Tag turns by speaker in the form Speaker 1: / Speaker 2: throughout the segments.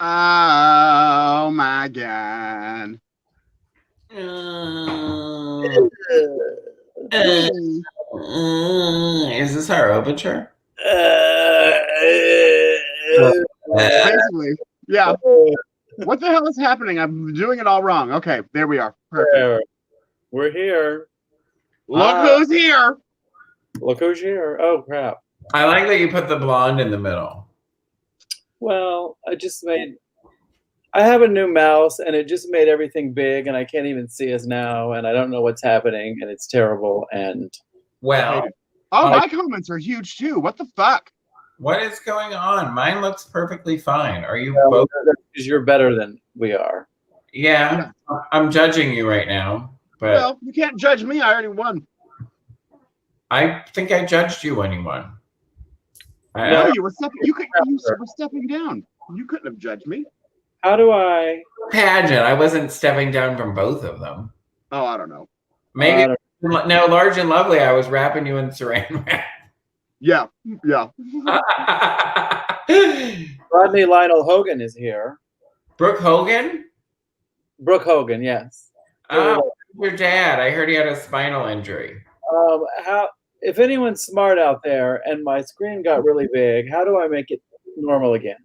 Speaker 1: Oh my god.
Speaker 2: Uh, is this our overture?
Speaker 1: Basically, yeah. What the hell is happening? I'm doing it all wrong. Okay, there we are. Perfect.
Speaker 3: We're here.
Speaker 1: Look who's here.
Speaker 3: Look who's here. Oh, crap.
Speaker 2: I like that you put the blonde in the middle.
Speaker 3: Well, I have a new mouse, and it just made everything big, and I can't even see us now, and I don't know what's happening, and it's terrible, and...
Speaker 2: Well...
Speaker 1: Oh, my comments are huge, too. What the fuck?
Speaker 2: What is going on? Mine looks perfectly fine. Are you
Speaker 3: both? Because you're better than we are.
Speaker 2: Yeah, I'm judging you right now. But
Speaker 1: well, you can't judge me. I already won.
Speaker 2: I think I judged you when you won.
Speaker 1: No, you were stepping. You were stepping down. You couldn't have judged me.
Speaker 3: How do I
Speaker 2: pageant? I wasn't stepping down from both of them.
Speaker 1: Oh, I don't know.
Speaker 2: Maybe no, Large and Lovely. I was wrapping you in Saran wrap.
Speaker 1: Yeah.
Speaker 3: Rodney Lionel Hogan is here.
Speaker 2: Brooke Hogan?
Speaker 3: Brooke Hogan, yes.
Speaker 2: Oh, your dad. I heard he had a spinal injury.
Speaker 3: If anyone's smart out there and my screen got really big, how do I make it normal again?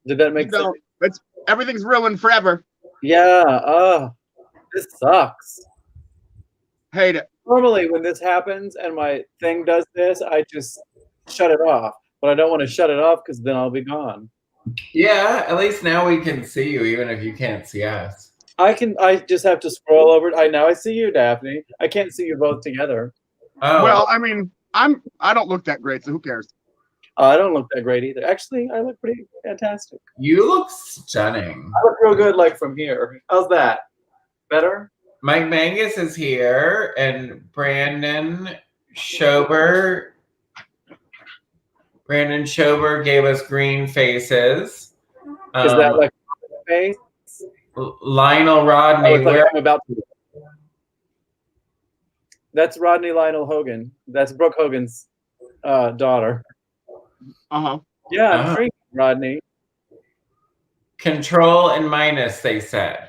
Speaker 3: Did that make sense?
Speaker 1: Everything's ruined forever.
Speaker 3: Yeah. This sucks.
Speaker 1: Hate it.
Speaker 3: Normally, when this happens and my thing does this, I just shut it off. But I don't want to shut it off because then I'll be gone.
Speaker 2: Yeah, at least now we can see you, even if you can't see us.
Speaker 3: I just have to scroll over. Now I see you, Daphne. I can't see you both together.
Speaker 2: Oh.
Speaker 1: Well, I mean, I don't look that great, so who cares?
Speaker 3: I don't look that great either. Actually, I look pretty fantastic.
Speaker 2: You look stunning.
Speaker 3: I look real good, like from here. How's that? Better?
Speaker 2: Mike Mangus is here, and Brandon Schober gave us green faces.
Speaker 3: Is that like a face?
Speaker 2: Lionel Rodney.
Speaker 3: I'm about to. That's Rodney Lionel Hogan. That's Brooke Hogan's daughter. Yeah, I'm drinking, Rodney.
Speaker 2: Control and minus, they said.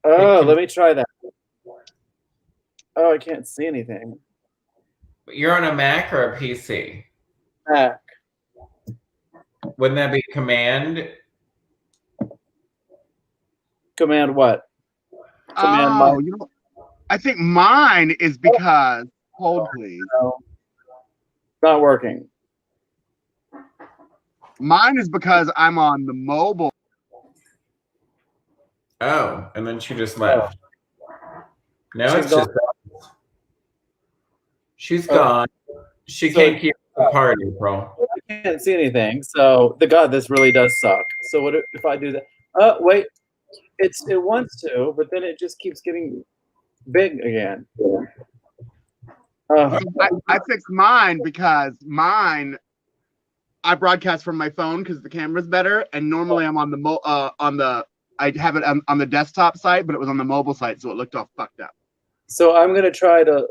Speaker 3: Oh, let me try that. Oh, I can't see anything.
Speaker 2: You're on a Mac or a PC?
Speaker 3: Mac.
Speaker 2: Wouldn't that be command?
Speaker 3: Command what?
Speaker 1: Command you know, I think mine is because hold please.
Speaker 3: No. Not working.
Speaker 1: Mine is because I'm on the mobile.
Speaker 2: Oh, and then she just left. Now
Speaker 3: She's
Speaker 2: it's just she's gone. She can't keep the party, bro.
Speaker 3: I can't see anything. So this really does suck. So what if I do that? Oh, wait. It wants to, but then it just keeps getting big again.
Speaker 1: I fixed mine because I broadcast from my phone because the camera's better, and normally I'm on the I have it on the desktop site, but it was on the mobile site, so it looked all fucked up.
Speaker 3: So I'm gonna try to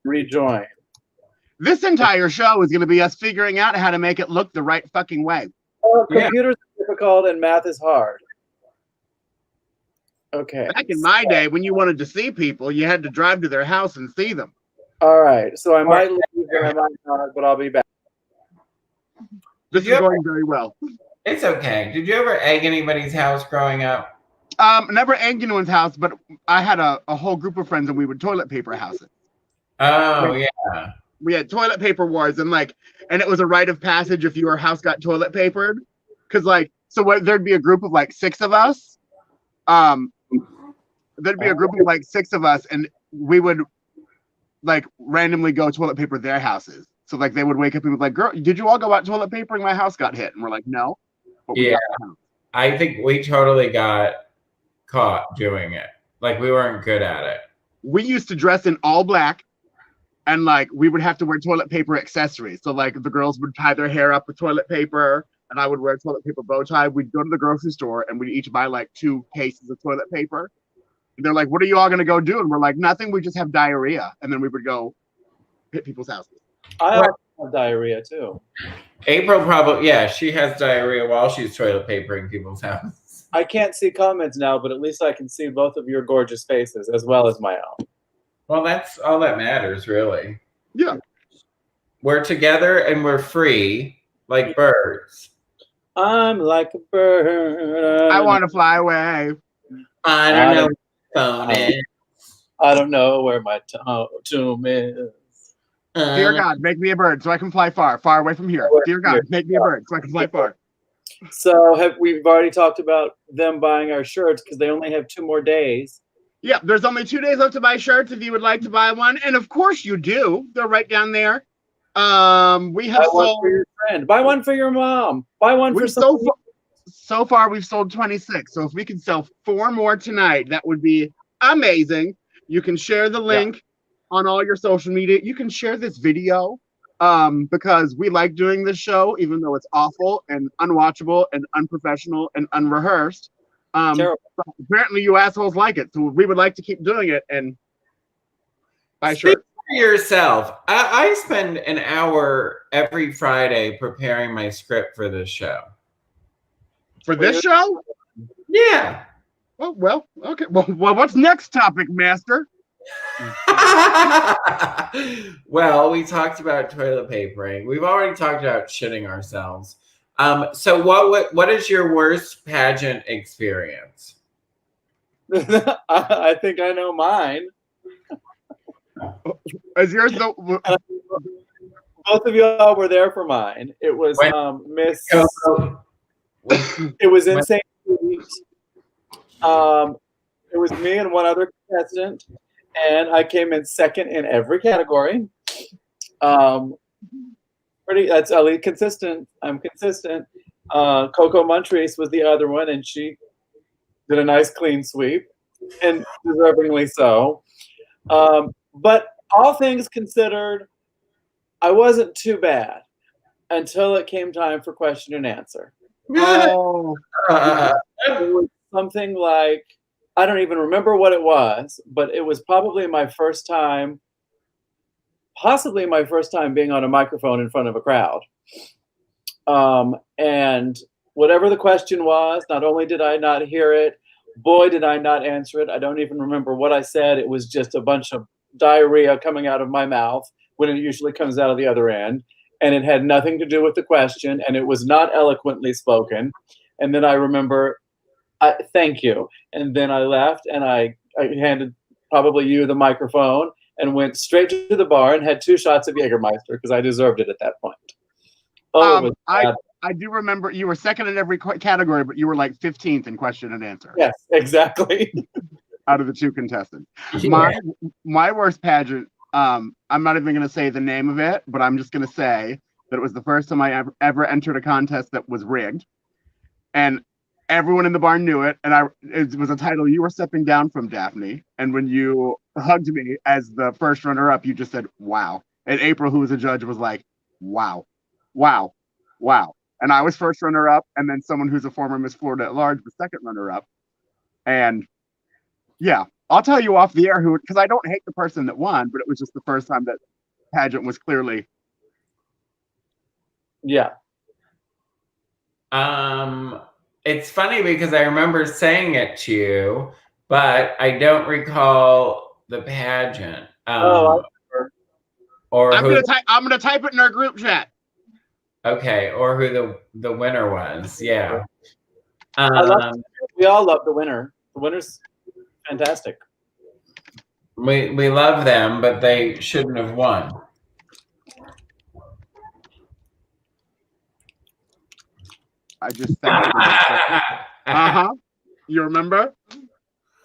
Speaker 3: rejoin.
Speaker 1: This entire show is gonna be us figuring out how to make it look the right fucking way.
Speaker 3: Oh, computers are difficult and math is hard. Okay.
Speaker 1: Back in my day, when you wanted to see people, you had to drive to their house and see them.
Speaker 3: All right. So I might leave and I might not, but I'll be back.
Speaker 1: This is going very well.
Speaker 2: It's okay. Did you ever egg anybody's house growing up?
Speaker 1: Never egged anyone's house, but I had a whole group of friends and we would toilet paper houses.
Speaker 2: Oh, yeah.
Speaker 1: We had toilet paper wars and it was a rite of passage if your house got toilet papered. Cause there'd be a group of 6 of us. There'd be a group of 6 of us and we would randomly go toilet paper their houses. So they would wake up and be like, girl, did you all go out toilet papering? My house got hit. And we're like, no.
Speaker 2: Yeah. I think we totally got caught doing it. We weren't good at it.
Speaker 1: We used to dress in all black and we would have to wear toilet paper accessories. So the girls would tie their hair up with toilet paper and I would wear a toilet paper bow tie. We'd go to the grocery store and we'd each buy 2 cases of toilet paper. And they're like, what are you all going to go do? And we're like, nothing. We just have diarrhea. And then we would go hit people's houses.
Speaker 3: have diarrhea too.
Speaker 2: April probably, yeah, she has diarrhea while she's toilet papering people's houses.
Speaker 3: I can't see comments now, but at least I can see both of your gorgeous faces as well as my own.
Speaker 2: Well, that's all that matters, really.
Speaker 1: Yeah.
Speaker 2: We're together and we're free like birds.
Speaker 3: I'm like a bird.
Speaker 1: I want to fly away.
Speaker 2: I don't know where my phone is.
Speaker 3: I don't know where my tomb is.
Speaker 1: Dear God, make me a bird so I can fly far, far away from here. Dear God, make me a bird so I can fly far.
Speaker 3: So we've already talked about them buying our shirts because they only have 2 more days.
Speaker 1: Yeah, there's only 2 days left to buy shirts if you would like to buy one. And of course you do. They're right down there. We have
Speaker 3: buy one for your friend. Buy one for your mom. Buy one for someone.
Speaker 1: So far, we've sold 26. So if we could sell 4 more tonight, that would be amazing. You can share the link on all your social media. You can share this video because we like doing this show, even though it's awful and unwatchable and unprofessional and unrehearsed. Apparently, you assholes like it. So we would like to keep doing it and buy shirts.
Speaker 2: For yourself, I spend an hour every Friday preparing my script for this show.
Speaker 1: For this show?
Speaker 2: Yeah.
Speaker 1: Oh, well, okay. Well, what's next topic, Master?
Speaker 2: Well, we talked about toilet papering. We've already talked about shitting ourselves. So what is your worst pageant experience?
Speaker 3: I think I know mine.
Speaker 1: Is yours
Speaker 3: both of y'all were there for mine. It was Miss. It was in St. Louis. It was me and one other contestant, and I came in second in every category. That's Ellie consistent. I'm consistent. Coco Montrese was the other one, and she did a nice clean sweep, and deservingly so. But all things considered, I wasn't too bad until it came time for question and answer.
Speaker 1: Oh.
Speaker 3: It was something like, I don't even remember what it was, but it was probably my first time, possibly my first time being on a microphone in front of a crowd. And whatever the question was, not only did I not hear it, boy, did I not answer it. I don't even remember what I said. It was just a bunch of diarrhea coming out of my mouth when it usually comes out of the other end. And it had nothing to do with the question, and it was not eloquently spoken. And then I remember, thank you. And then I left, and I handed probably you the microphone and went straight to the bar and had 2 shots of Jägermeister because I deserved it at that point.
Speaker 1: I do remember you were second in every category, but you were like 15th in question and answer.
Speaker 3: Yes, exactly.
Speaker 1: Out of the 2 contestants.
Speaker 2: Yeah.
Speaker 1: My worst pageant, I'm not even going to say the name of it, but I'm just going to say that it was the first time I ever entered a contest that was rigged. And everyone in the bar knew it. And it was a title you were stepping down from, Daphne. And when you hugged me as the first runner-up, you just said, wow. And April, who was a judge, was like, wow, wow, wow. And I was first runner-up. And then someone who's a former Miss Florida at large was second runner-up. And yeah, I'll tell you off the air who, because I don't hate the person that won, but it was just the first time that pageant was clearly.
Speaker 3: Yeah.
Speaker 2: It's funny because I remember saying it to you, but I don't recall the pageant.
Speaker 1: I'm gonna type it in our group chat.
Speaker 2: Okay, or who the winner was. Yeah.
Speaker 3: We all love the winner. The winner's fantastic.
Speaker 2: We love them, but they shouldn't have won.
Speaker 1: I just think. You remember?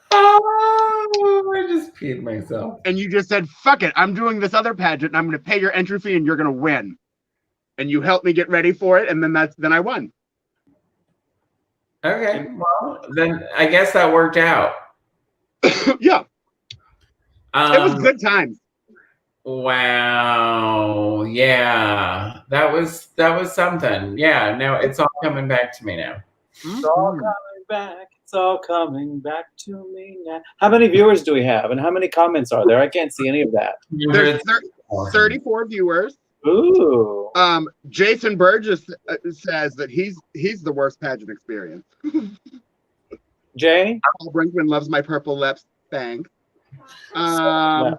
Speaker 2: Oh, I just peed myself.
Speaker 1: And you just said, "Fuck it, I'm doing this other pageant, and I'm going to pay your entry fee, and you're going to win." And you helped me get ready for it, and then I won.
Speaker 2: Okay, well, then I guess that worked out.
Speaker 1: Yeah. It was good times.
Speaker 2: Wow. Yeah. That was something. Yeah. Now it's all coming back to me now.
Speaker 3: It's all coming back. It's all coming back to me now. How many viewers do we have? And how many comments are there? I can't see any of that.
Speaker 1: There's 34 viewers.
Speaker 3: Ooh.
Speaker 1: Jason Burgess says that he's the worst pageant experience.
Speaker 3: Jay?
Speaker 1: Paul Brinkman loves my purple lips. Thanks.
Speaker 2: I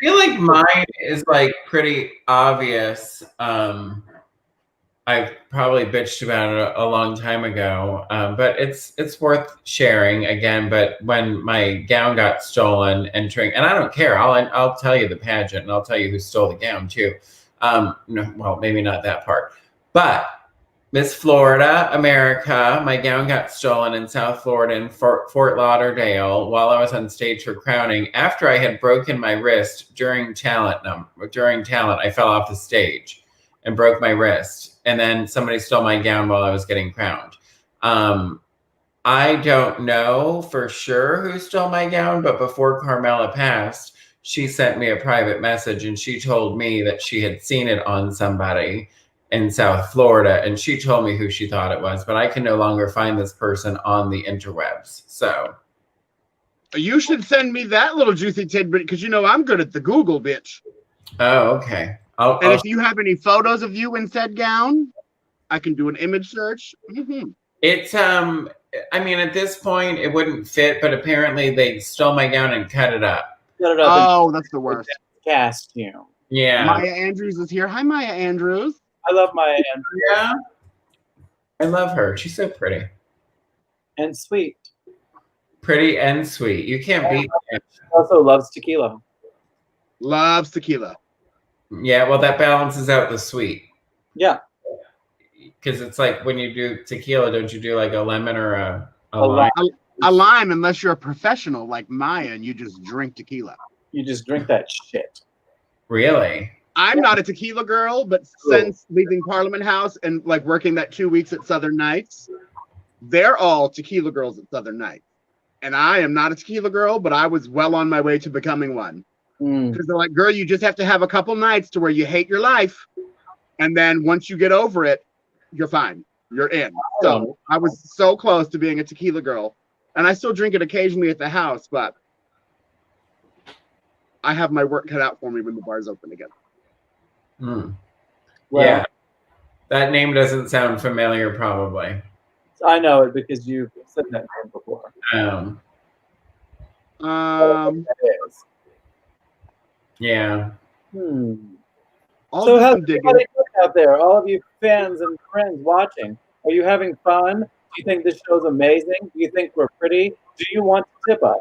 Speaker 2: feel like mine is like pretty obvious. I probably bitched about it a long time ago, but it's worth sharing again. But when my gown got stolen entering, and I don't care, I'll tell you the pageant, and I'll tell you who stole the gown too. No, well, maybe not that part, but Miss Florida, America, my gown got stolen in South Florida in Fort Lauderdale while I was on stage for crowning. After I had broken my wrist during talent, I fell off the stage and broke my wrist. And then somebody stole my gown while I was getting crowned. I don't know for sure who stole my gown, but before Carmela passed, she sent me a private message and she told me that she had seen it on somebody in South Florida, and she told me who she thought it was, but I can no longer find this person on the interwebs. So
Speaker 1: you should send me that little juicy tidbit, because you know I'm good at the Google, bitch.
Speaker 2: Oh, okay.
Speaker 1: And if you have any photos of you in said gown, I can do an image search. Mm-hmm.
Speaker 2: It's I mean, at this point it wouldn't fit, but apparently they stole my gown and cut it up.
Speaker 1: Oh, that's the worst.
Speaker 3: Costume.
Speaker 2: Yeah.
Speaker 1: Maya Andrews is here. Hi, Maya Andrews.
Speaker 3: I love Maya Andrews.
Speaker 2: Yeah. I love her. She's so pretty.
Speaker 3: And sweet.
Speaker 2: Pretty and sweet. You can't beat her.
Speaker 3: She also loves tequila.
Speaker 1: Loves tequila.
Speaker 2: Yeah, well, that balances out the sweet.
Speaker 3: Yeah.
Speaker 2: Because it's like when you do tequila, don't you do like a lemon or a lime?
Speaker 1: A lime, unless you're a professional like Maya and you just drink tequila.
Speaker 3: You just drink that shit.
Speaker 2: Really?
Speaker 1: I'm not a tequila girl, but since leaving Parliament House and like working that 2 weeks at Southern Nights, they're all tequila girls at Southern Nights. And I am not a tequila girl, but I was well on my way to becoming one. Because they're like, girl, you just have to have a couple nights to where you hate your life. And then once you get over it, you're fine. You're in. So I was so close to being a tequila girl. And I still drink it occasionally at the house, but I have my work cut out for me when the bars open again.
Speaker 2: Well,
Speaker 3: yeah.
Speaker 2: That name doesn't sound familiar, probably.
Speaker 3: I know it because you've said that name before.
Speaker 2: Yeah.
Speaker 3: So how's everybody out there? All of you fans and friends watching, are you having fun? Do you think this show's amazing? Do you think we're pretty? Do you want to tip us?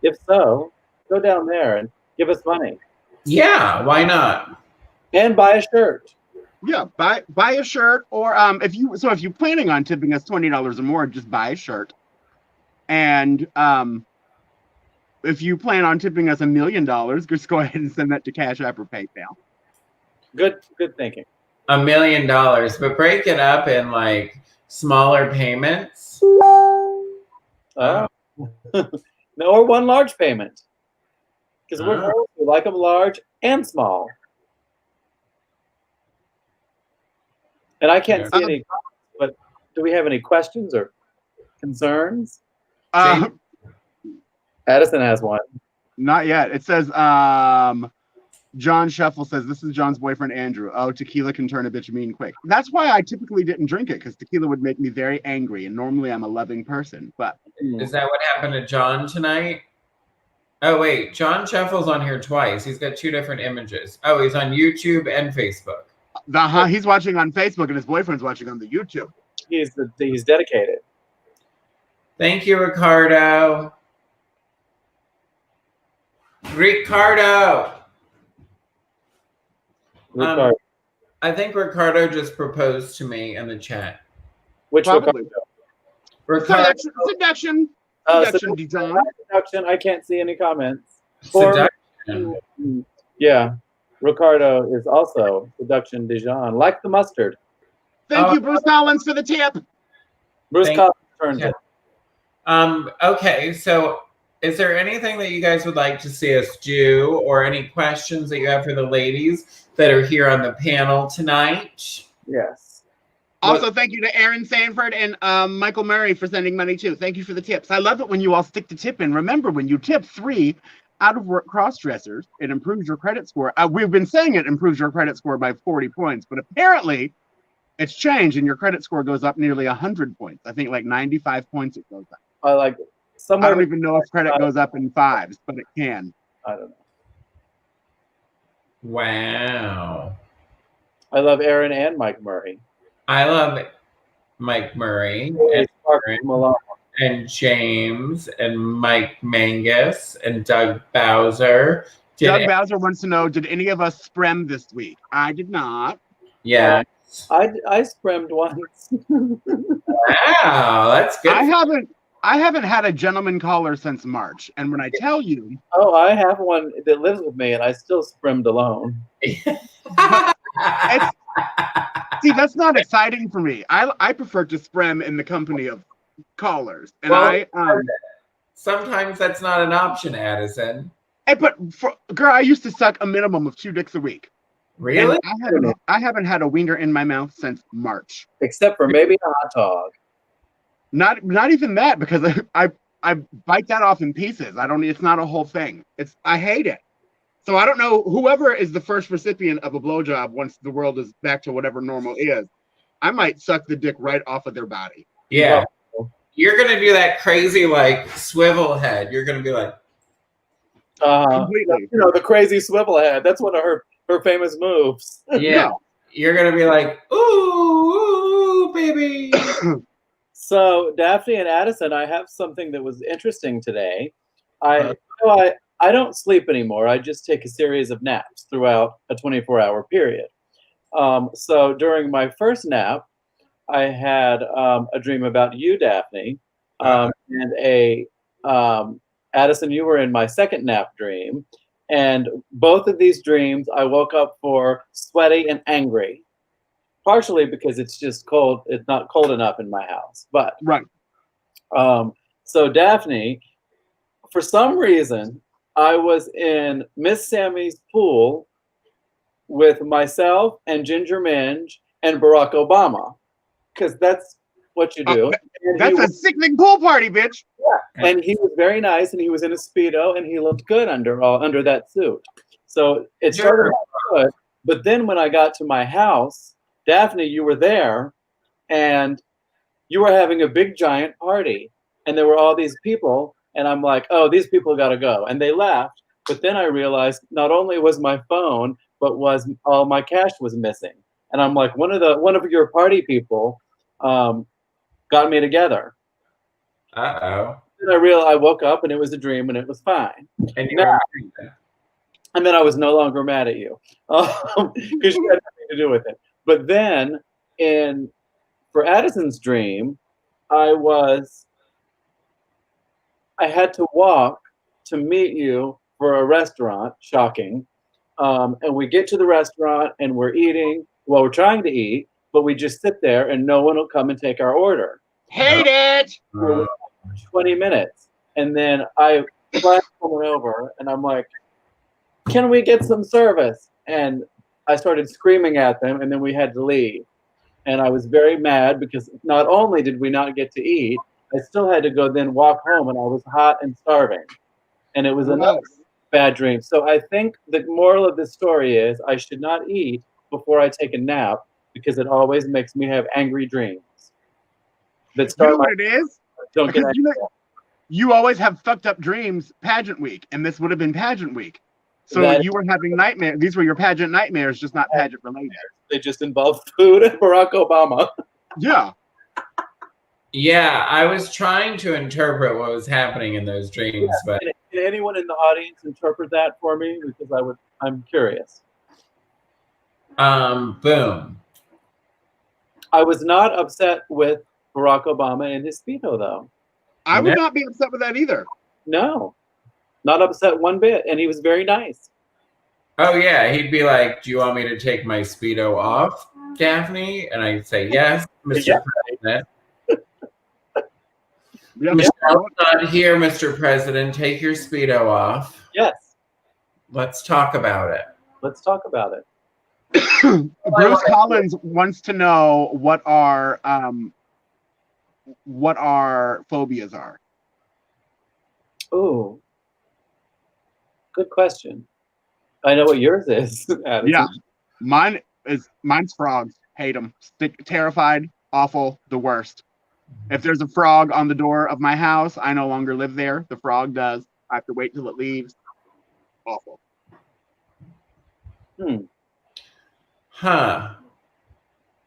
Speaker 3: If so, go down there and give us money.
Speaker 2: Yeah, why not?
Speaker 3: And buy a shirt.
Speaker 1: Yeah, buy a shirt, or if you're planning on tipping us $20 or more, just buy a shirt. And if you plan on tipping us $1 million, just go ahead and send that to Cash App or PayPal.
Speaker 3: Good thinking.
Speaker 2: $1 million, but break it up in like smaller payments.
Speaker 3: No, or one large payment. Because we like them large and small. And I can't see any, but do we have any questions or concerns? Addison has one.
Speaker 1: Not yet. It says, John Shuffle says, this is John's boyfriend, Andrew. Oh, tequila can turn a bitch mean quick. That's why I typically didn't drink it, because tequila would make me very angry. And normally I'm a loving person. But
Speaker 2: is that what happened to John tonight? Oh, wait. John Shuffle's on here twice. He's got 2 different images. Oh, he's on YouTube and Facebook.
Speaker 1: He's watching on Facebook and his boyfriend's watching on the YouTube.
Speaker 3: He's dedicated.
Speaker 2: Thank you, Ricardo. Ricardo. I think Ricardo just proposed to me in the chat.
Speaker 3: Which
Speaker 1: Probably.
Speaker 2: Ricardo?
Speaker 1: Seduction.
Speaker 3: Seduction. I can't see any comments.
Speaker 2: Seduction.
Speaker 3: Yeah. Ricardo is also Seduction Dijon, like the mustard.
Speaker 1: Thank you, Bruce Collins, for the tip.
Speaker 3: Bruce Collins turns it.
Speaker 2: Okay, so is there anything that you guys would like to see us do, or any questions that you have for the ladies that are here on the panel tonight?
Speaker 3: Yes.
Speaker 1: Also, thank you to Aaron Sanford and Michael Murray for sending money too. Thank you for the tips. I love it when you all stick to tipping. Remember, when you tip 3, out of work cross dressers. It improves your credit score. We've been saying it improves your credit score by 40 points, but apparently it's changed and your credit score goes up nearly 100 points. I think like 95 points it goes up.
Speaker 3: I like
Speaker 1: I don't even know if credit goes up in fives, but it can.
Speaker 3: I don't know.
Speaker 2: Wow.
Speaker 3: I love Aaron and Mike Murray.
Speaker 2: I love Mike Murray and James and Mike Mangus and Doug Bowser.
Speaker 1: Doug Bowser wants to know, did any of us sprem this week? I did not.
Speaker 2: Yeah.
Speaker 3: I spremmed once.
Speaker 2: Wow, that's good.
Speaker 1: I haven't had a gentleman caller since March. And when I tell you...
Speaker 3: Oh, I have one that lives with me and I still spremmed alone.
Speaker 1: See, that's not exciting for me. I prefer to sprem in the company of callers. And
Speaker 2: sometimes that's not an option, Addison.
Speaker 1: But girl, I used to suck a minimum of 2 dicks a week.
Speaker 2: Really?
Speaker 1: I haven't had a wiener in my mouth since March.
Speaker 3: Except for maybe a hot dog.
Speaker 1: Not even that, because I bite that off in pieces. It's not a whole thing. I hate it. So I don't know, whoever is the first recipient of a blowjob once the world is back to whatever normal is, I might suck the dick right off of their body.
Speaker 2: Yeah. You're going to do that crazy, like, swivel head. You're going to be like...
Speaker 1: completely.
Speaker 3: The crazy swivel head. That's one of her famous moves.
Speaker 2: Yeah. No. You're going to be like, ooh, baby.
Speaker 3: So, Daphne and Addison, I have something that was interesting today. I don't sleep anymore. I just take a series of naps throughout a 24-hour period. So during my first nap, I had a dream about you, Daphne, and Addison, you were in my second nap dream. And both of these dreams, I woke up for sweaty and angry, partially because it's just cold. It's not cold enough in my house, but
Speaker 1: right.
Speaker 3: So Daphne, for some reason, I was in Miss Sammy's pool with myself and Ginger Minge and Barack Obama, because that's what you do.
Speaker 1: That's a sickening pool party, bitch.
Speaker 3: Yeah, and he was very nice, and he was in a Speedo, and he looked good under that suit. So it started out good, but then when I got to my house, Daphne, you were there, and you were having a big giant party, and there were all these people. And I'm like, oh, these people got to go. And they left. But then I realized not only was my phone, but was all my cash was missing. And I'm like, one of your party people got me together.
Speaker 2: Uh-oh.
Speaker 3: Then I woke up and it was a dream and it was fine.
Speaker 2: And
Speaker 3: then I was no longer mad at you because you had nothing to do with it. But then for Addison's dream, I had to walk to meet you for a restaurant, shocking. And we get to the restaurant and we're eating. Well, we're trying to eat, but we just sit there and no one will come and take our order.
Speaker 1: Hate it!
Speaker 3: For 20 minutes. And then I flash someone over and I'm like, can we get some service? And I started screaming at them and then we had to leave. And I was very mad because not only did we not get to eat, I still had to go then walk home and I was hot and starving. And it was another bad dream. So I think the moral of this story is I should not eat before I take a nap because it always makes me have angry dreams. That start
Speaker 1: you know what it is?
Speaker 3: Don't get angry.
Speaker 1: You always have fucked up dreams pageant week, and this would have been pageant week. So you were having nightmares. These were your pageant nightmares, just not pageant related.
Speaker 3: They just involve food and Barack Obama.
Speaker 1: Yeah.
Speaker 2: Yeah, I was trying to interpret what was happening in those dreams, but
Speaker 3: can anyone in the audience interpret that for me? Because I'm curious.
Speaker 2: Boom.
Speaker 3: I was not upset with Barack Obama in his Speedo, though.
Speaker 1: I would not be upset with that either.
Speaker 3: No, not upset one bit, and he was very nice.
Speaker 2: Oh yeah, he'd be like, "Do you want me to take my Speedo off, Daphne?" And I'd say, "Yes, Mr. President." Michelle's not here, Mr. President. Take your Speedo off.
Speaker 3: Yes.
Speaker 2: Let's talk about it.
Speaker 3: Let's talk about it.
Speaker 1: Bruce Collins wants to know what our phobias are.
Speaker 3: Oh. Good question. I know what yours is, Addison.
Speaker 1: Yeah, mine's frogs. Hate them. Terrified, awful, the worst. If there's a frog on the door of my house, I no longer live there. The frog does. I have to wait till it leaves. Awful.
Speaker 2: Huh.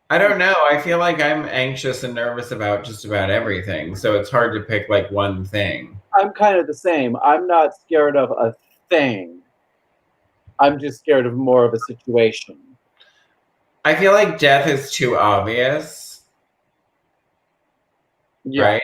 Speaker 2: I don't know. I feel like I'm anxious and nervous about just about everything. So it's hard to pick like one thing.
Speaker 3: I'm kind of the same. I'm not scared of a thing. I'm just scared of more of a situation.
Speaker 2: I feel like death is too obvious.
Speaker 3: Yeah.
Speaker 2: Right?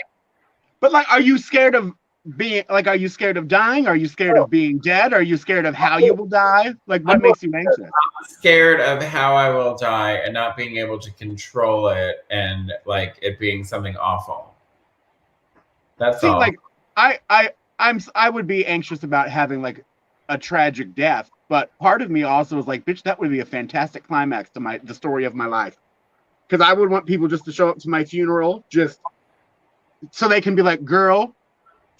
Speaker 1: But like, are you scared of being like? Are you scared of dying? Are you scared of being dead? Are you scared of how you will die? Like, what makes you anxious?
Speaker 2: I'm scared of how I will die and not being able to control it and like it being something awful. That's all.
Speaker 1: Like, I would be anxious about having like a tragic death, but part of me also is like, bitch, that would be a fantastic climax to the story of my life. Because I would want people just to show up to my funeral just so they can be like, girl,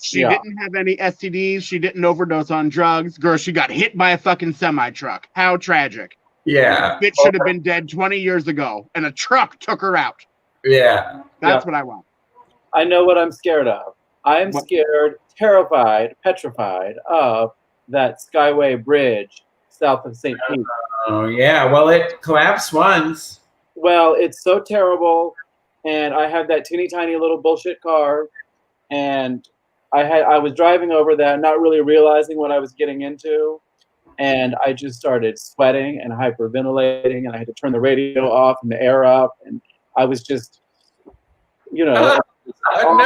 Speaker 1: she didn't have any STDs, she didn't overdose on drugs, girl, she got hit by a fucking semi-truck. How tragic.
Speaker 2: Yeah.
Speaker 1: Bitch should have been dead 20 years ago, and a truck took her out.
Speaker 2: Yeah.
Speaker 1: That's what I want.
Speaker 3: I know what I'm scared of. I'm scared, terrified, petrified of that Skyway Bridge south of St. Pete.
Speaker 2: Oh, yeah. Well, it collapsed once.
Speaker 3: Well, it's so terrible, and I have that teeny tiny little bullshit car, and I was driving over that, not really realizing what I was getting into, and I just started sweating and hyperventilating, and I had to turn the radio off and the air up, and I was just,
Speaker 2: No.
Speaker 3: and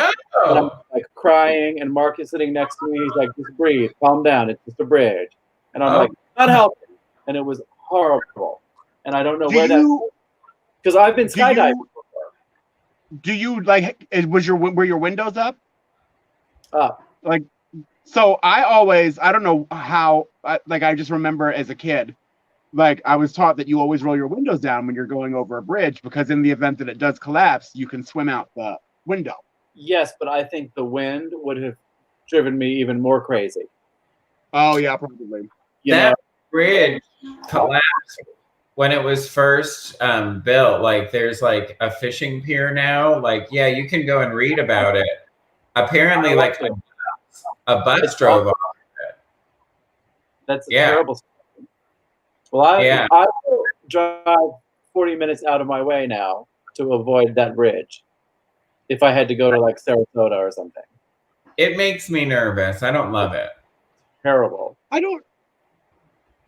Speaker 3: I'm like crying, and Mark is sitting next to me. He's like, just breathe, calm down. It's just a bridge. And I'm like, not helping. And it was horrible. And I don't know because I've been skydiving before.
Speaker 1: Do you like? Were your windows up?
Speaker 3: Up.
Speaker 1: Like, so I don't know how. I just remember as a kid, like I was taught that you always roll your windows down when you're going over a bridge because in the event that it does collapse, you can swim out the window.
Speaker 3: Yes, but I think the wind would have driven me even more crazy.
Speaker 1: Oh yeah, probably.
Speaker 2: That bridge collapsed when it was first built. Like there's like a fishing pier now. Like, yeah, you can go and read about it. Apparently, like a bus drove off it.
Speaker 3: That's terrible story. Well, I will drive 40 minutes out of my way now to avoid that bridge if I had to go to like Sarasota or something.
Speaker 2: It makes me nervous. I don't love it.
Speaker 3: Terrible.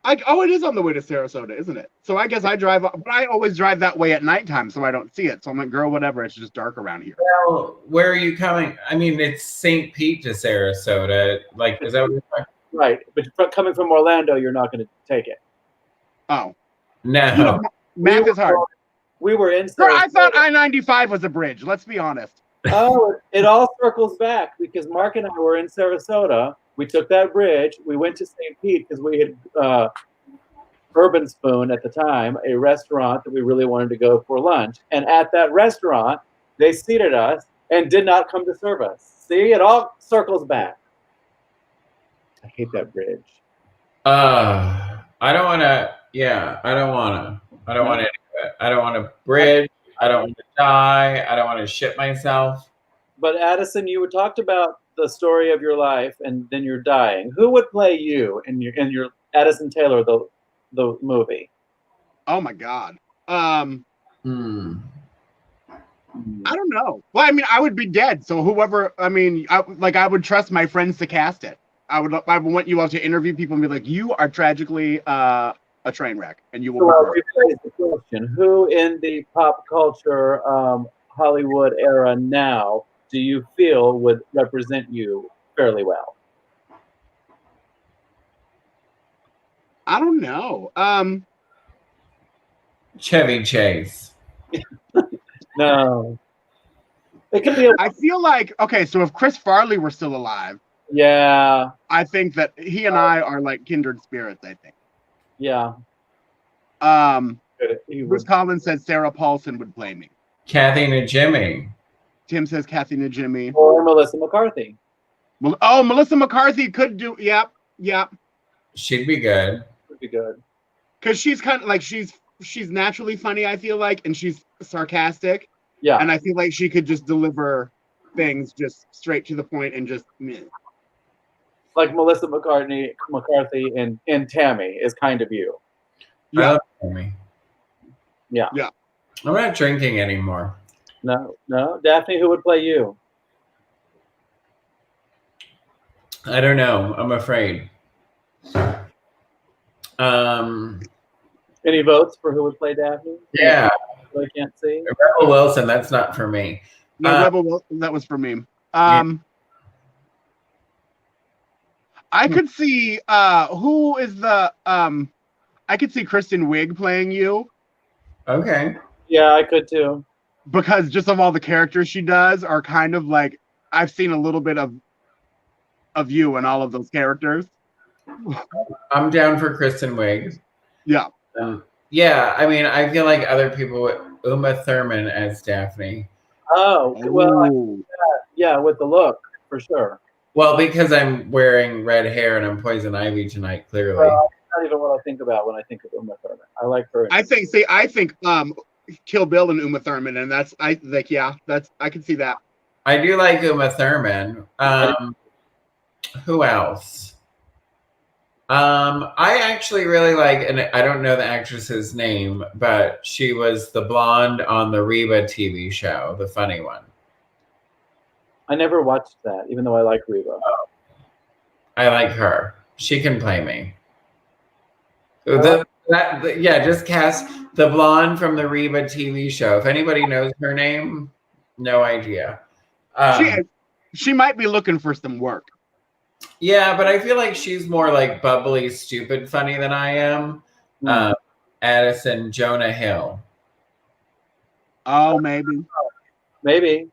Speaker 1: It is on the way to Sarasota, isn't it? So I guess I drive, but I always drive that way at nighttime, so I don't see it. So I'm like, girl, whatever. It's just dark around here.
Speaker 2: Well, where are you coming? I mean, it's St. Pete to Sarasota. Like, is that what you're talking?
Speaker 3: Right, but coming from Orlando, you're not going to take it.
Speaker 1: Oh
Speaker 2: no,
Speaker 1: math is hard.
Speaker 3: We were in.
Speaker 1: Girl, I thought I-95 was a bridge. Let's be honest.
Speaker 3: Oh, it all circles back because Mark and I were in Sarasota. We took that bridge. We went to St. Pete because we had Bourbon Spoon at the time, a restaurant that we really wanted to go for lunch. And at that restaurant, they seated us and did not come to serve us. See, it all circles back. I hate that bridge.
Speaker 2: I don't want to. Yeah, I don't want to. I don't want to. I don't want to bridge. I don't want to die. I don't want to shit myself.
Speaker 3: But Addison, you talked about the story of your life, and then you're dying. Who would play you in your Addison Taylor the movie?
Speaker 1: Oh my God. I don't know. Well, I mean, I would be dead. So whoever, I mean, I would trust my friends to cast it. I would want you all to interview people and be like, you are tragically a train wreck, and you will.
Speaker 3: So I'll rephrase the question: who in the pop culture Hollywood era now do you feel would represent you fairly well?
Speaker 1: I don't know.
Speaker 2: Chevy Chase.
Speaker 3: No. It could be.
Speaker 1: I feel like so if Chris Farley were still alive,
Speaker 3: yeah,
Speaker 1: I think that he and I are like kindred spirits. I think.
Speaker 3: Yeah.
Speaker 1: Bruce Collins said Sarah Paulson would play me.
Speaker 2: Kathy Najimy.
Speaker 1: Tim says Kathy Najimy.
Speaker 3: Or Melissa McCarthy.
Speaker 1: Oh, Melissa McCarthy could do. Yep.
Speaker 2: She'd be good.
Speaker 3: Would be good.
Speaker 1: Because she's kind of like she's naturally funny, I feel like, and she's sarcastic.
Speaker 3: Yeah.
Speaker 1: And I feel like she could just deliver things just straight to the point and just meh.
Speaker 3: Like Melissa McCarthy and Tammy is kind of you.
Speaker 2: I
Speaker 1: Yeah.
Speaker 2: love Tammy.
Speaker 3: Yeah.
Speaker 1: Yeah.
Speaker 2: I'm not drinking anymore.
Speaker 3: No. Daphne, who would play you?
Speaker 2: I don't know. I'm afraid.
Speaker 3: Any votes for who would play Daphne?
Speaker 2: Yeah.
Speaker 3: I can't see.
Speaker 2: Rebel Wilson, that's not for me.
Speaker 1: No, Rebel Wilson, that was for me. I could see who is the I could see Kristen Wiig playing you.
Speaker 2: Okay.
Speaker 3: Yeah, I could too.
Speaker 1: Because just of all the characters she does are kind of like I've seen a little bit of you in all of those characters.
Speaker 2: I'm down for Kristen Wiig.
Speaker 1: Yeah.
Speaker 2: Yeah, I mean, I feel like other people would Uma Thurman as Daphne.
Speaker 3: Oh, well, yeah, with the look, for sure.
Speaker 2: Well, because I'm wearing red hair and I'm Poison Ivy tonight, clearly.
Speaker 3: Well, that's not even what I think about when I think of Uma Thurman. I like her.
Speaker 1: I think Kill Bill and Uma Thurman, and that's I can see that.
Speaker 2: I do like Uma Thurman. Who else? I actually really like, and I don't know the actress's name, but she was the blonde on the Reba TV show, the funny one.
Speaker 3: I never watched that, even though I like Reba.
Speaker 2: I like her. She can play me. Just cast the blonde from the Reba TV show. If anybody knows her name, no idea.
Speaker 1: She might be looking for some work.
Speaker 2: Yeah, but I feel like she's more like bubbly, stupid, funny than I am. Addison, Jonah Hill.
Speaker 1: Oh, maybe.
Speaker 3: Maybe.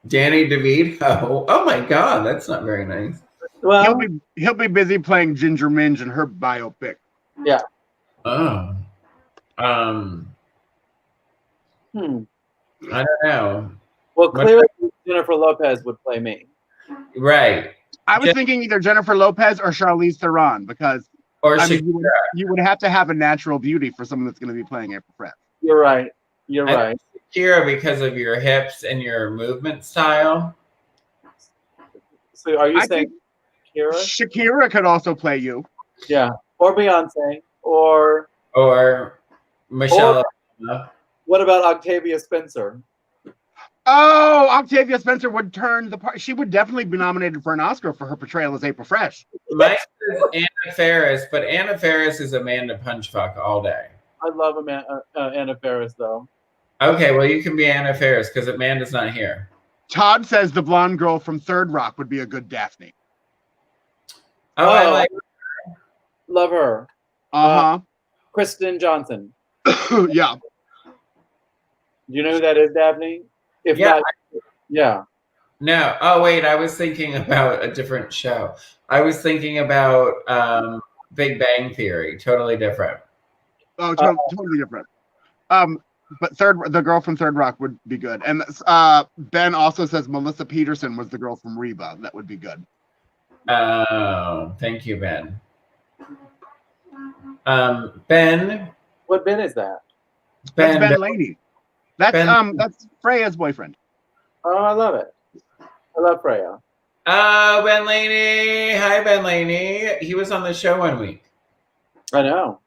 Speaker 2: Danny DeVito. Oh my God, that's not very nice.
Speaker 3: Well,
Speaker 1: he'll be busy playing Ginger Minge in her biopic.
Speaker 3: Yeah.
Speaker 2: Oh. I don't know.
Speaker 3: Well, clearly Jennifer Lopez would play me.
Speaker 2: Right.
Speaker 1: I was thinking either Jennifer Lopez or Charlize Theron because you would have to have a natural beauty for someone that's going to be playing April Friend.
Speaker 3: You're right. You're right.
Speaker 2: Shakira, because of your hips and your movement style.
Speaker 3: So are you saying Shakira?
Speaker 1: Shakira could also play you.
Speaker 3: Yeah. Or Beyonce. Or
Speaker 2: Michelle.
Speaker 3: What about Octavia Spencer?
Speaker 1: Oh, Octavia Spencer would turn the part. She would definitely be nominated for an Oscar for her portrayal as April Fresh.
Speaker 2: Mine is Anna Faris, but Anna Faris is Amanda Punchfuck all day.
Speaker 3: I love Anna Faris, though.
Speaker 2: Okay, well, you can be Anna Faris because Amanda's not here.
Speaker 1: Todd says the blonde girl from Third Rock would be a good Daphne.
Speaker 2: Oh, I like her.
Speaker 3: Love her. Kristen Johnson.
Speaker 1: Yeah.
Speaker 3: Do you know who that is, Daphne? If not, yeah.
Speaker 2: No. Oh, wait. I was thinking about a different show. I was thinking about Big Bang Theory. Totally different.
Speaker 1: Oh, totally different. But the girl from Third Rock would be good. And Ben also says Melissa Peterson was the girl from Reba. That would be good.
Speaker 2: Oh, thank you, Ben. Ben.
Speaker 3: What Ben is that?
Speaker 1: That's Ben Laney. That's Freya's boyfriend.
Speaker 3: Oh, I love it. I love Freya.
Speaker 2: Ben Laney. Hi, Ben Laney. He was on the show one week.
Speaker 3: I know.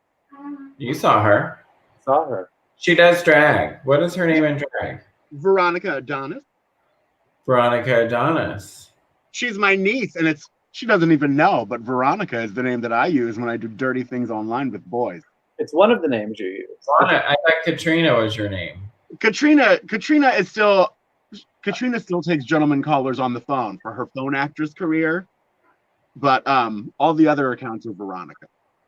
Speaker 2: You saw her.
Speaker 3: Saw her.
Speaker 2: She does drag. What is her name in drag?
Speaker 1: Veronica Adonis.
Speaker 2: Veronica Adonis.
Speaker 1: She's my niece, and she doesn't even know, but Veronica is the name that I use when I do dirty things online with boys.
Speaker 3: It's one of the names you use.
Speaker 2: I thought Katrina was your name.
Speaker 1: Katrina still takes gentleman callers on the phone for her phone actress career, but all the other accounts are Veronica.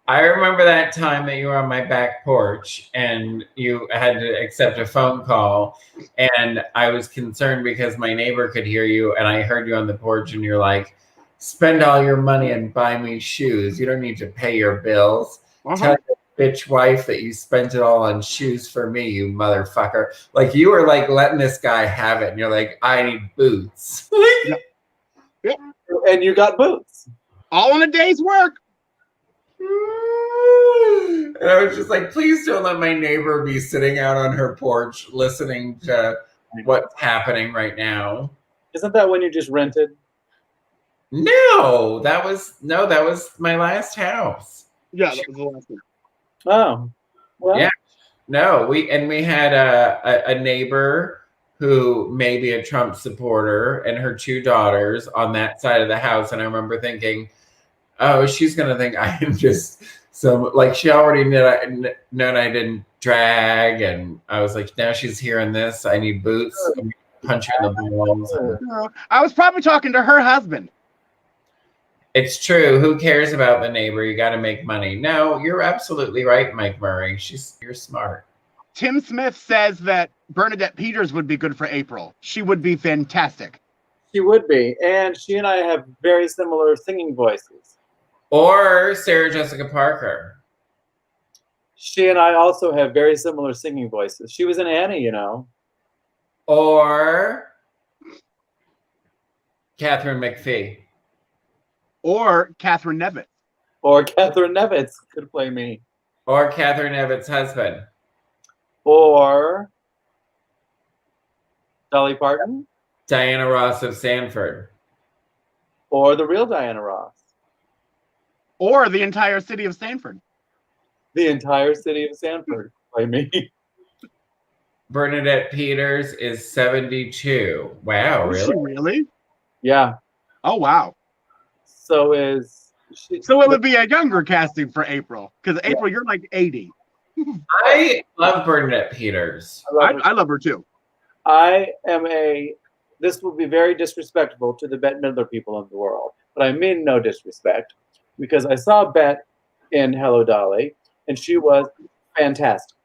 Speaker 2: I remember that time that you were on my back porch and you had to accept a phone call, and I was concerned because my neighbor could hear you, and I heard you on the porch, and you're like, "Spend all your money and buy me shoes. You don't need to pay your bills. Tell your bitch wife that you spent it all on shoes for me, you motherfucker." Like, you were like letting this guy have it, and you're like, "I need boots."
Speaker 1: Yep.
Speaker 3: And you got boots.
Speaker 1: All in a day's work.
Speaker 2: And I was just like, please don't let my neighbor be sitting out on her porch listening to what's happening right now.
Speaker 3: Isn't that when you just rented?
Speaker 2: No, that was my last house.
Speaker 1: Yeah, that was the last one.
Speaker 3: Oh, well.
Speaker 2: Yeah. No, we had a neighbor who may be a Trump supporter and her 2 daughters on that side of the house. And I remember thinking, oh, she's going to think I am just she already known I didn't drag. And I was like, now she's hearing this. I need boots. I'm punch her in the balls.
Speaker 1: I was probably talking to her husband.
Speaker 2: It's true. Who cares about the neighbor? You got to make money. No, you're absolutely right, Mike Murray. You're smart.
Speaker 1: Tim Smith says that Bernadette Peters would be good for April. She would be fantastic.
Speaker 3: She would be. And she and I have very similar singing voices.
Speaker 2: Or Sarah Jessica Parker.
Speaker 3: She and I also have very similar singing voices. She was in Annie, you know.
Speaker 2: Or Catherine McPhee.
Speaker 1: Or Catherine Nevitz.
Speaker 3: Or Catherine Nevitz could play me.
Speaker 2: Or Catherine Nevitz's husband.
Speaker 3: Or Dolly Parton.
Speaker 2: Diana Ross of Sanford.
Speaker 3: Or the real Diana Ross.
Speaker 1: Or the entire city of Sanford.
Speaker 3: The entire city of Sanford by me.
Speaker 2: Bernadette Peters is 72. Wow, really?
Speaker 1: Is she really?
Speaker 3: Yeah.
Speaker 1: Oh, wow.
Speaker 3: So is she.
Speaker 1: So it would be a younger casting for April. Because April, you're like 80.
Speaker 2: I love Bernadette Peters.
Speaker 1: I love her too.
Speaker 3: This will be very disrespectful to the Bette Midler people of the world, but I mean no disrespect, because I saw Bette in Hello Dolly, and she was fantastic.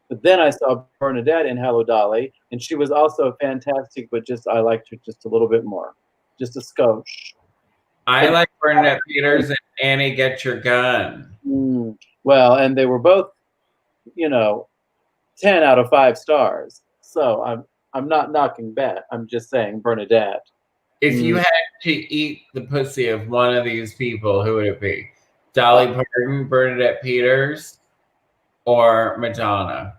Speaker 3: But then I saw Bernadette in Hello Dolly, and she was also fantastic, but I liked her just a little bit more, just a skosh.
Speaker 2: I like Bernadette Peters and Annie Get Your Gun.
Speaker 3: Well, and they were both, 10 out of 5 stars. So I'm not knocking Bette. I'm just saying Bernadette.
Speaker 2: If you had to eat the pussy of one of these people, who would it be? Dolly Parton, Bernadette Peters, or Madonna?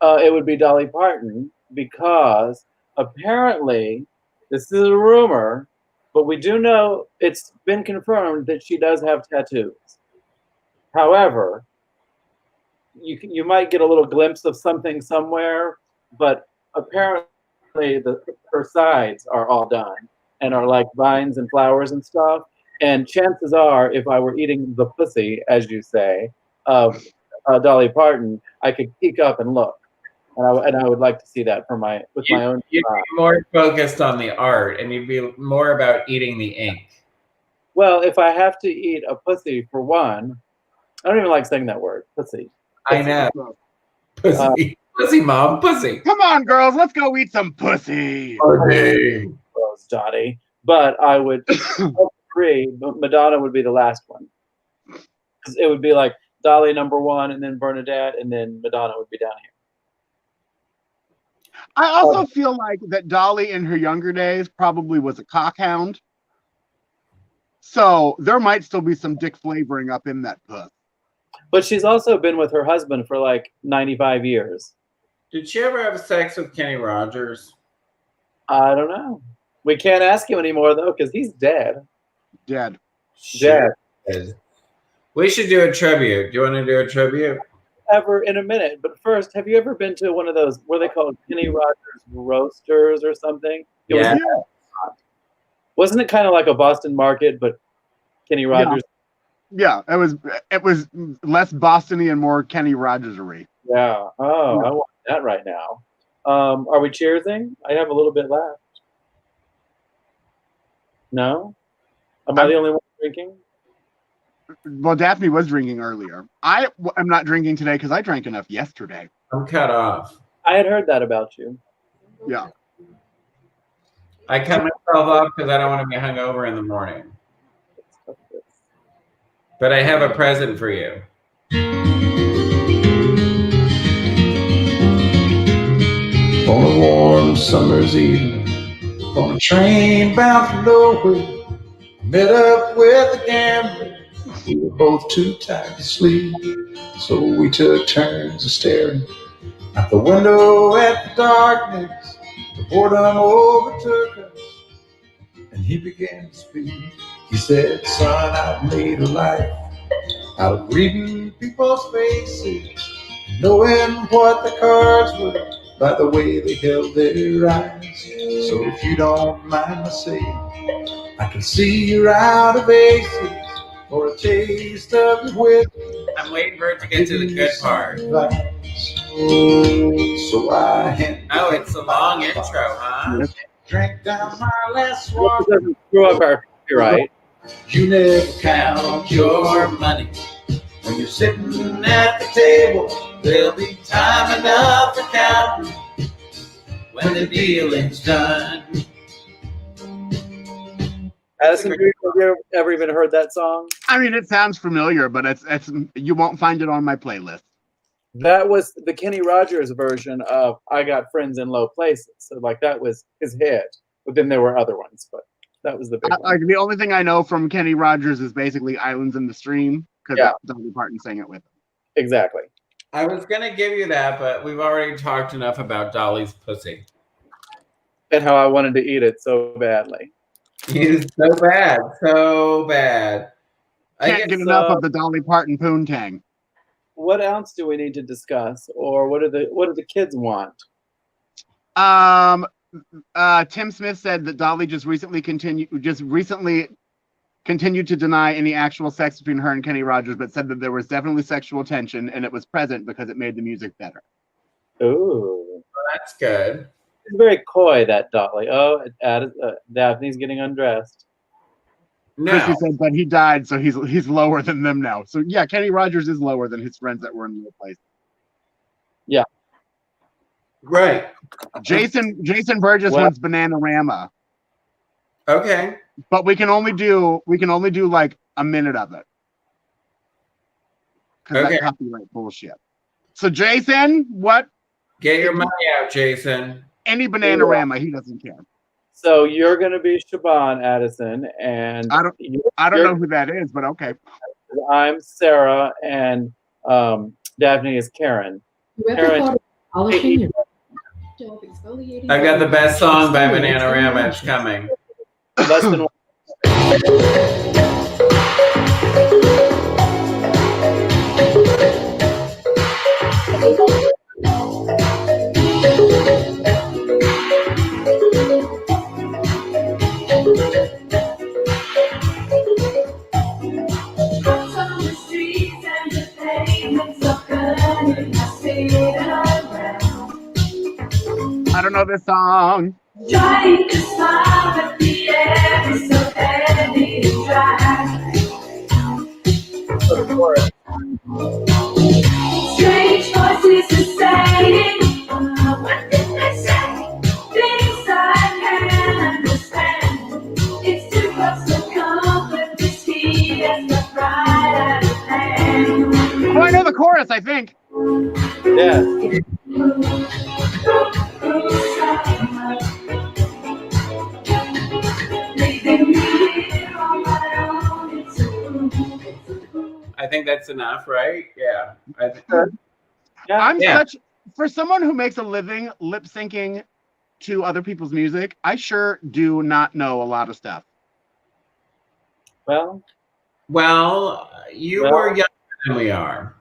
Speaker 3: It would be Dolly Parton, because apparently, this is a rumor, but we do know it's been confirmed that she does have tattoos. However, you might get a little glimpse of something somewhere, but apparently her sides are all done and are like vines and flowers and stuff. And chances are, if I were eating the pussy, as you say, of Dolly Parton, I could peek up and look, and I would like to see that with my own.
Speaker 2: You'd be more focused on the art, and you'd be more about eating the ink.
Speaker 3: Well, if I have to eat a pussy for one, I don't even like saying that word, pussy.
Speaker 2: I know. Pussy. Pussy, mom. Pussy.
Speaker 1: Come on, girls. Let's go eat some pussy.
Speaker 2: Pussy.
Speaker 3: Gross, Dottie. But I would agree, Madonna would be the last one. It would be like Dolly #1, and then Bernadette, and then Madonna would be down here.
Speaker 1: I also feel like that Dolly in her younger days probably was a cockhound. So there might still be some dick flavoring up in that puss.
Speaker 3: But she's also been with her husband for like 95 years.
Speaker 2: Did she ever have sex with Kenny Rogers?
Speaker 3: I don't know. We can't ask him anymore, though, because he's dead.
Speaker 1: Dead.
Speaker 3: Dead.
Speaker 2: We should do a tribute. Do you want to do a tribute?
Speaker 3: Ever in a minute. But first, have you ever been to one of those, what are they called, Kenny Rogers roasters or something? Wasn't it kind of like a Boston market, but Kenny Rogers?
Speaker 1: Yeah, it was less Boston-y and more Kenny Rogers-y.
Speaker 3: Yeah. Oh, I want that right now. Are we cheersing? I have a little bit left. No? Am I the only one drinking?
Speaker 1: Well, Daphne was drinking earlier. I am not drinking today because I drank enough yesterday.
Speaker 2: I'm cut off.
Speaker 3: I had heard that about you.
Speaker 1: Yeah.
Speaker 2: I cut myself off because I don't want to be hungover in the morning. But I have a present for you.
Speaker 4: On a warm summer's evening, on a train bound for nowhere, met up with a gambler. We were both too tired to sleep, so we took turns of staring out the window at the darkness. The boredom overtook us, and he began to speak. He said, son, I've made a life out of reading people's faces, knowing what the cards were by the way they held their eyes. So if you don't mind my saying, I can see you're out of aces for a taste of your whiskey.
Speaker 2: I'm waiting for it to get to the good part.
Speaker 4: So I hand
Speaker 2: Oh, it's a long intro, huh?
Speaker 4: drank down my last
Speaker 3: Hope
Speaker 4: one.
Speaker 3: it doesn't screw up our copyright.
Speaker 4: You never count your money when you're sitting at the table. There'll be time enough for counting when the dealing's done.
Speaker 3: Addison, have you ever even heard that song?
Speaker 1: I mean, it sounds familiar, but it's you won't find it on my playlist.
Speaker 3: That was the Kenny Rogers version of I Got Friends in Low Places. So like that was his hit. But then there were other ones, but that was the big one.
Speaker 1: Like the only thing I know from Kenny Rogers is basically "Islands in the Stream" because Dolly Parton sang it with him.
Speaker 3: Exactly.
Speaker 2: I was going to give you that, but we've already talked enough about Dolly's pussy.
Speaker 3: And how I wanted to eat it so badly.
Speaker 2: He's so bad, so bad.
Speaker 1: Can't get enough of the Dolly Parton poontang.
Speaker 3: What else do we need to discuss, or what do the kids want?
Speaker 1: Tim Smith said that Dolly just recently continued to deny any actual sex between her and Kenny Rogers, but said that there was definitely sexual tension and it was present because it made the music better.
Speaker 3: Ooh,
Speaker 2: Well, that's good.
Speaker 3: it's very coy, that Dolly. Oh, Daphne's getting undressed.
Speaker 2: No,
Speaker 1: Chrissy said, but he died, so he's lower than them now. So yeah, Kenny Rogers is lower than his friends that were in the place.
Speaker 3: Yeah.
Speaker 2: right.
Speaker 1: Jason Burgess wants Bananarama,
Speaker 2: Okay.
Speaker 1: but we can only do like a minute of it because
Speaker 2: Okay.
Speaker 1: that's copyright bullshit. So Jason, what?
Speaker 2: Get your money out, Jason.
Speaker 1: Any Bananarama, he doesn't care.
Speaker 3: So you're going to be Siobhan, Addison, and
Speaker 1: I don't know who that is, but okay.
Speaker 3: I'm Sarah, and Daphne is Karen. Karen,
Speaker 2: I've got the best song by Bananarama. It's coming.
Speaker 3: less than
Speaker 1: I don't know this song.
Speaker 5: Trying to smile, but the air is so heavy and dry. Strange voices are saying, what did they say? Things I can't understand. It's too close to come with this heat and the pride out of hand.
Speaker 1: Oh, I know the chorus, I think.
Speaker 3: yes.
Speaker 2: I think that's enough, right? Yeah.
Speaker 3: Yeah.
Speaker 1: For someone who makes a living lip syncing to other people's music, I sure do not know a lot of stuff.
Speaker 3: Well,
Speaker 2: you were younger than we are.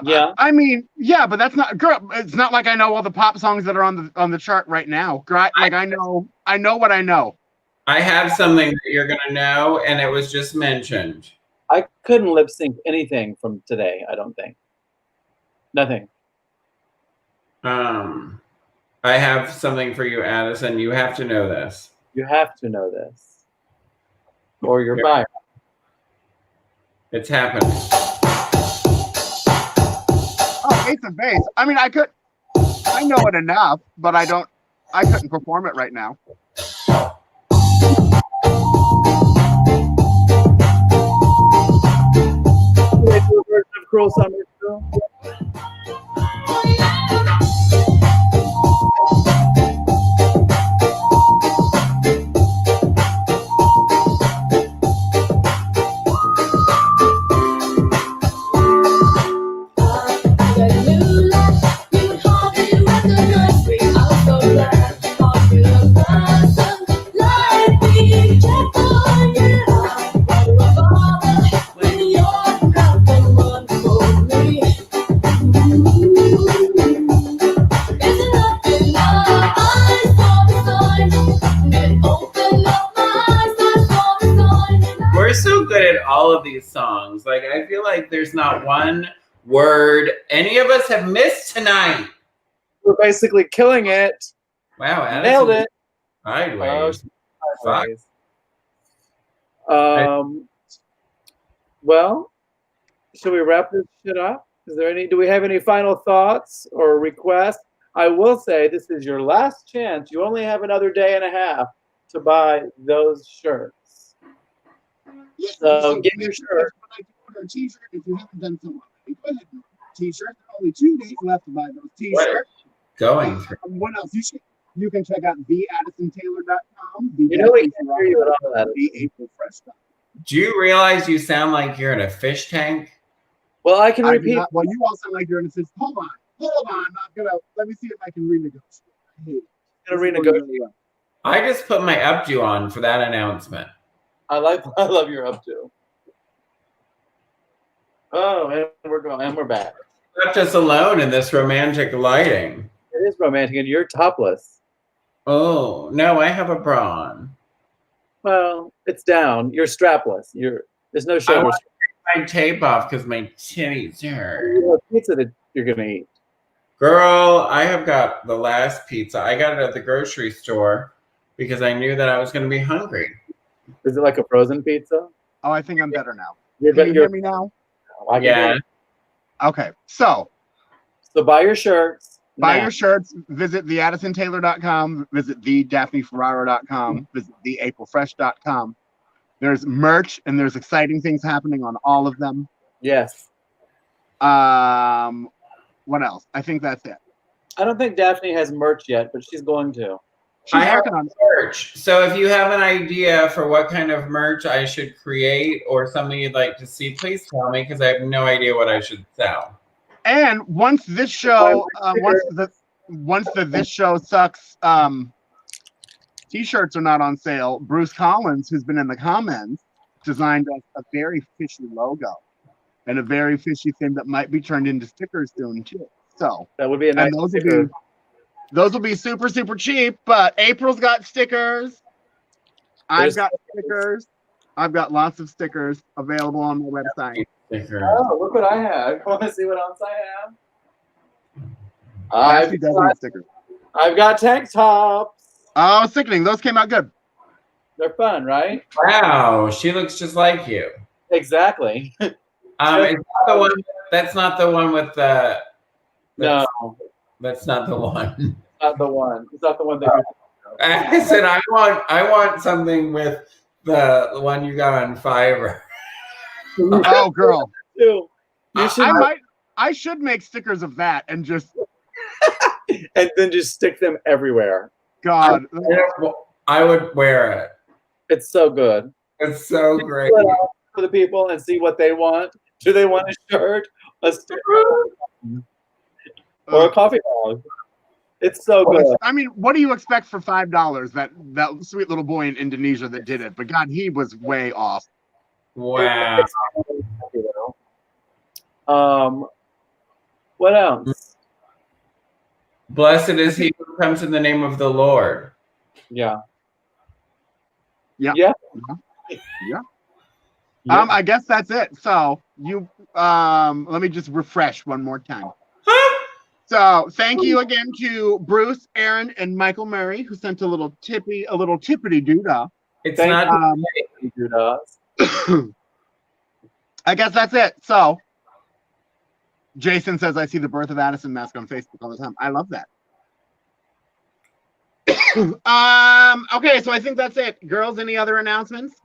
Speaker 3: Yeah.
Speaker 1: I mean, yeah, but that's not, girl. It's not like I know all the pop songs that are on the chart right now. Like I know what I know.
Speaker 2: I have something that you're gonna know, and it was just mentioned.
Speaker 3: I couldn't lip sync anything from today, I don't think. Nothing.
Speaker 2: I have something for you, Addison. You have to know this.
Speaker 3: You have to know this. Or you're fired.
Speaker 2: It's happening.
Speaker 1: Oh, Ace of Base. I mean, I know it enough, but I couldn't perform it right now.
Speaker 3: They do a version of Cruel Summer too.
Speaker 2: these songs. Like, I feel like there's not one word any of us have missed tonight.
Speaker 3: We're basically killing it.
Speaker 2: Wow, Addison
Speaker 3: Nailed it.
Speaker 2: Sideways. Fuck.
Speaker 3: Sideways. Well, should we wrap this shit up? Do we have any final thoughts or requests? I will say this is your last chance. You only have another day and a half to buy those shirts.
Speaker 1: Yes,
Speaker 3: So get your shirt.
Speaker 1: When I do order a t-shirt, if you haven't done so already, go ahead and order a t-shirt. There are only 2 days left to buy those t-shirts.
Speaker 2: Going through.
Speaker 1: What else? You can check out theaddisontaylor.com.
Speaker 3: You know we can hear you at all that.
Speaker 1: theaprofresh.com.
Speaker 2: Do you realize you sound like you're in a fish tank?
Speaker 3: Well, I can repeat.
Speaker 1: Well, you all sound like you're in a fish. Hold on. Let me see if I can renegotiate.
Speaker 2: I just put my updo on for that announcement.
Speaker 3: I love your updo. Oh, and we're back.
Speaker 2: Left us alone in this romantic lighting.
Speaker 3: It is romantic, and you're topless.
Speaker 2: Oh, no, I have a bra on.
Speaker 3: Well, it's down. You're strapless. There's no
Speaker 2: I
Speaker 3: shoulder.
Speaker 2: want to take my tape off because my titties hurt.
Speaker 3: You have pizza that you're gonna eat.
Speaker 2: Girl, I have got the last pizza. I got it at the grocery store because I knew that I was going to be hungry.
Speaker 3: Is it like a frozen pizza?
Speaker 1: Oh, I think I'm better now.
Speaker 3: Can
Speaker 1: you hear me now?
Speaker 2: Yeah.
Speaker 1: Okay, so
Speaker 3: buy your shirts.
Speaker 1: Buy
Speaker 3: now.
Speaker 1: your shirts. Visit theaddisontaylor.com. Visit thedaphneferraro.com. Visit theaprilfresh.com. There's merch and there's exciting things happening on all of them.
Speaker 3: Yes.
Speaker 1: What else? I think that's it.
Speaker 3: I don't think Daphne has merch yet, but she's going to.
Speaker 1: She's working on
Speaker 2: merch. So if you have an idea for what kind of merch I should create or something you'd like to see, please tell me because I have no idea what I should sell.
Speaker 1: And once this show, once the This Show Sucks t-shirts are not on sale, Bruce Collins, who's been in the comments, designed a very fishy logo and a very fishy thing that might be turned into stickers soon too. So
Speaker 3: that would be a nice sticker.
Speaker 1: Those will be super, super cheap, but April's got stickers. I've got stickers. I've got lots of stickers available on my website.
Speaker 3: Oh, look what I have. Want to see what else I have? I've got tank tops.
Speaker 1: Oh, sickening. Those came out good.
Speaker 3: They're fun, right?
Speaker 2: Wow, she looks just like you.
Speaker 3: Exactly.
Speaker 2: That's not the one with the.
Speaker 3: No,
Speaker 2: that's not the one.
Speaker 3: Not the one. It's not the one that.
Speaker 2: I said I want something with the one you got on Fiverr.
Speaker 1: Oh, girl.
Speaker 3: You should.
Speaker 1: I should make stickers of that and just.
Speaker 3: And then just stick them everywhere.
Speaker 1: God,
Speaker 2: I would wear it.
Speaker 3: It's so good.
Speaker 2: It's so great
Speaker 3: for the people and see what they want. Do they want a shirt, a sticker, or a coffee mug? It's so good.
Speaker 1: I mean, what do you expect for $5? That sweet little boy in Indonesia that did it, but God, he was way off.
Speaker 2: Wow.
Speaker 3: What else?
Speaker 2: Blessed is he who comes in the name of the Lord.
Speaker 3: Yeah.
Speaker 1: I guess that's it. So you let me just refresh one more time. So thank you again to Bruce, Aaron, and Michael Murray who sent a little tippity doodah.
Speaker 2: It's not
Speaker 3: doodahs.
Speaker 1: I guess that's it. So Jason says I see the birth of Addison mask on Facebook all the time. I love that. Okay, so I think that's it. Girls, any other announcements?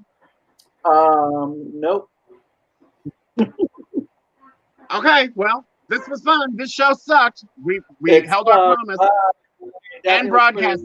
Speaker 3: Nope.
Speaker 1: Okay, well, this was fun. This show sucked. We held our promise and broadcast.